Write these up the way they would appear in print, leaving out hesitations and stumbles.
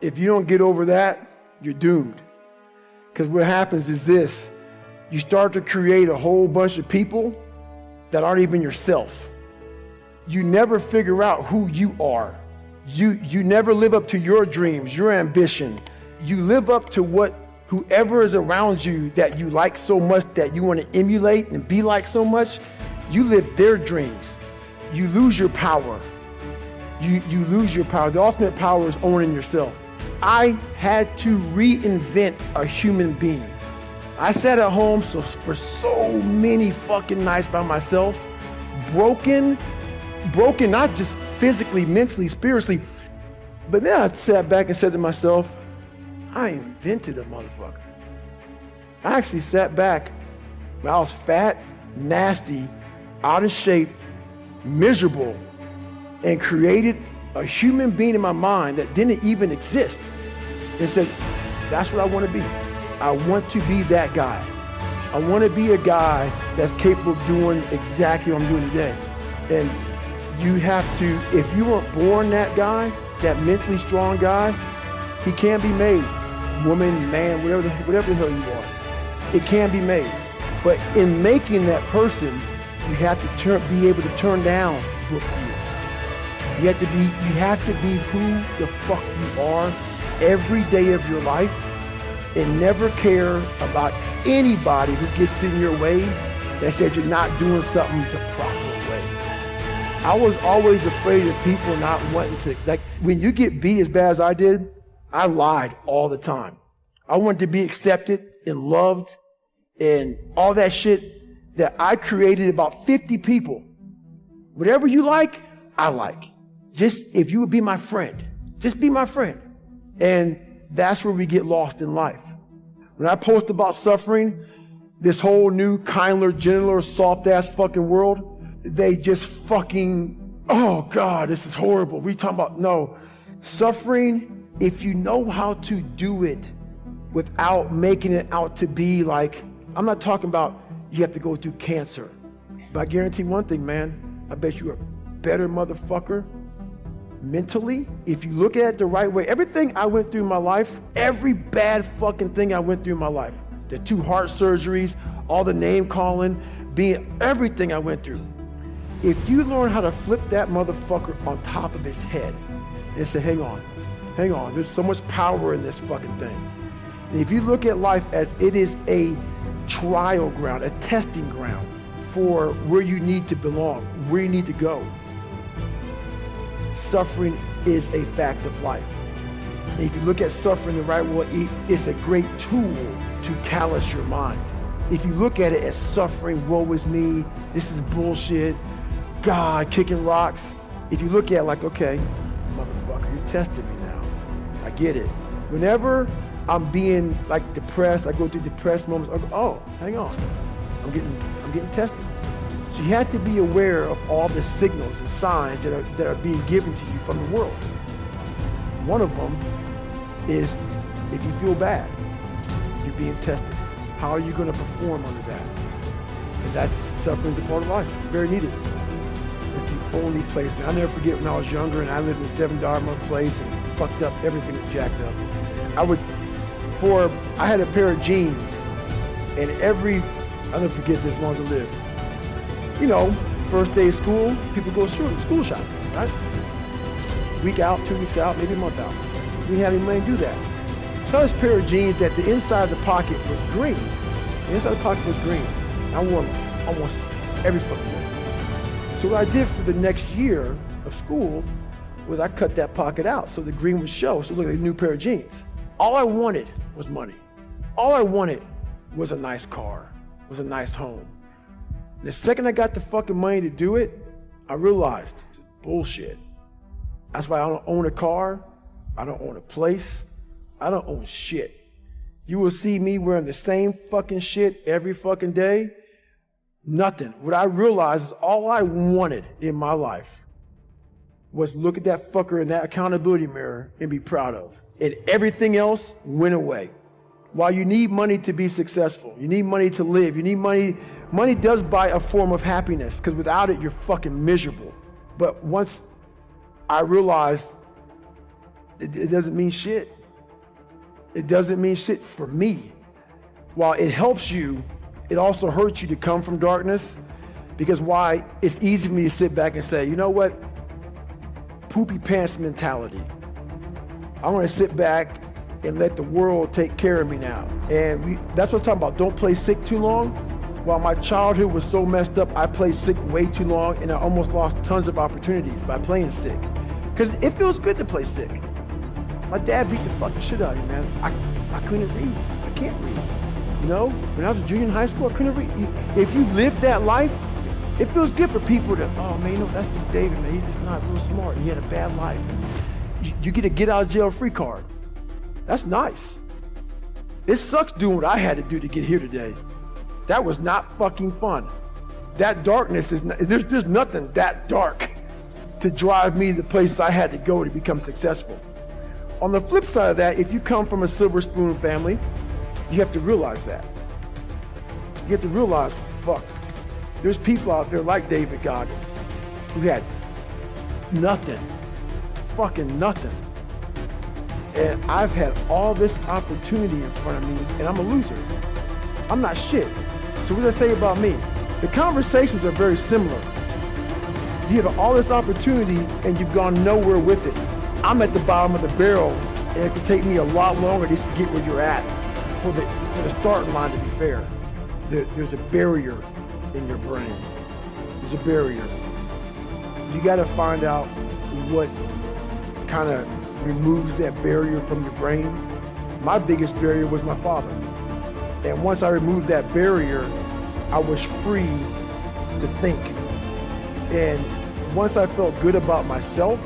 If you don't get over that, you're doomed. Because what happens is this, you start to create a whole bunch of people that aren't even yourself. You never figure out who you are. You never live up to your dreams, your ambition. You live up to what whoever is around you that you like so much, that you want to emulate and be like so much, you live their dreams. You lose your power. You lose your power. The ultimate power is owning yourself. I had to reinvent a human being. I sat at home for so many fucking nights by myself, broken, not just physically, mentally, spiritually, but then I sat back and said to myself, I invented a motherfucker. I actually sat back when I was fat, nasty, out of shape, miserable, and created a human being in my mind that didn't even exist, and said, that's what I want to be. I want to be that guy. I want to be a guy that's capable of doing exactly what I'm doing today. And you have to, if you weren't born that guy, that mentally strong guy, he can be made. Woman, man, whatever the hell you are. It can be made. But in making that person, you have to be able to turn down book deals. You have to be who the fuck you are every day of your life, and never care about anybody who gets in your way that said you're not doing something the proper way. I was always afraid of people not wanting to, like when you get beat as bad as I did, I lied all the time. I wanted to be accepted and loved and all that shit that I created about 50 people. Whatever you like, I like. Just if you would be my friend, just be my friend. And that's where we get lost in life. When I post about suffering, this whole new, kinder, gentler, soft-ass fucking world, they just fucking, oh God, this is horrible. We talking about, no. Suffering, if you know how to do it without making it out to be like, I'm not talking about you have to go through cancer. But I guarantee one thing, man, I bet you're a better motherfucker mentally, if you look at it the right way. Everything I went through in my life, every bad fucking thing I went through in my life, the 2 heart surgeries, all the name calling, everything I went through. If you learn how to flip that motherfucker on top of his head and say, hang on, there's so much power in this fucking thing. And if you look at life as it is a trial ground, a testing ground for where you need to belong, where you need to go, suffering is a fact of life. And if you look at suffering the right way, it's a great tool to callous your mind. If you look at it as suffering, woe is me, this is bullshit, God, kicking rocks. If you look at it like, okay, motherfucker, you're testing me now. I get it. Whenever I'm being like depressed, I go through depressed moments, I go, oh, hang on, I'm getting tested. So you have to be aware of all the signals and signs that are being given to you from the world. One of them is if you feel bad, you're being tested. How are you going to perform under that? And that's suffering is a part of life, very needed. It's the only place. I'll never forget when I was younger and I lived in a $7 a month place and fucked up, everything was jacked up. I had a pair of jeans and I'll never forget this long to live. You know, first day of school, people go school shopping, right? Week out, 2 weeks out, maybe a month out. We didn't have any money to do that. So I had this pair of jeans that the inside of the pocket was green. The inside of the pocket was green. I wore them almost every fucking day. So what I did for the next year of school was I cut that pocket out so the green would show, so it looked like a new pair of jeans. All I wanted was money. All I wanted was a nice car, was a nice home. The second I got the fucking money to do it, I realized, bullshit. That's why I don't own a car, I don't own a place, I don't own shit. You will see me wearing the same fucking shit every fucking day. Nothing. What I realized is all I wanted in my life was look at that fucker in that accountability mirror and be proud of. And everything else went away. While you need money to be successful, you need money to live, you need money. Money does buy a form of happiness, because without it, you're fucking miserable. But once I realized it doesn't mean shit. It doesn't mean shit for me. While it helps you, it also hurts you to come from darkness, because why? It's easy for me to sit back and say, you know what? Poopy pants mentality. I want to sit back and let the world take care of me now. And that's what I'm talking about. Don't play sick too long. While my childhood was so messed up, I played sick way too long, and I almost lost tons of opportunities by playing sick. Because it feels good to play sick. My dad beat the fucking shit out of me, man. I couldn't read. I can't read. You know, when I was a junior in high school, I couldn't read. If you live that life, it feels good for people to, oh man, you know, that's just David, man. He's just not real smart. He had a bad life. You get a get out of jail free card. That's nice. It sucks doing what I had to do to get here today. That was not fucking fun. That darkness is, there's nothing that dark to drive me to the places I had to go to become successful. On the flip side of that, if you come from a silver spoon family, you have to realize that. You have to realize, fuck, there's people out there like David Goggins who had nothing, fucking nothing. And I've had all this opportunity in front of me, and I'm a loser. I'm not shit. So what does that say about me? The conversations are very similar. You have all this opportunity, and you've gone nowhere with it. I'm at the bottom of the barrel, and it could take me a lot longer just to get where you're at for the starting line, to be fair. There's a barrier in your brain. There's a barrier. You got to find out what kind of removes that barrier from your brain. My biggest barrier was my father. And once I removed that barrier, I was free to think. And once I felt good about myself,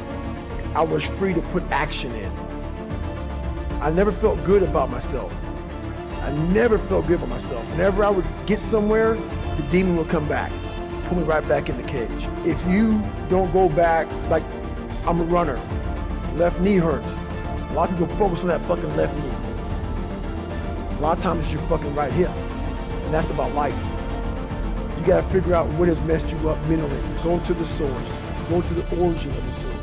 I was free to put action in. I never felt good about myself. I never felt good about myself. Whenever I would get somewhere, the demon would come back, put me right back in the cage. If you don't go back, like I'm a runner, left knee hurts. A lot of people focus on that fucking left knee. A lot of times it's your fucking right hip. And that's about life. You gotta figure out what has messed you up mentally. Go to the source. Go to the origin of the source.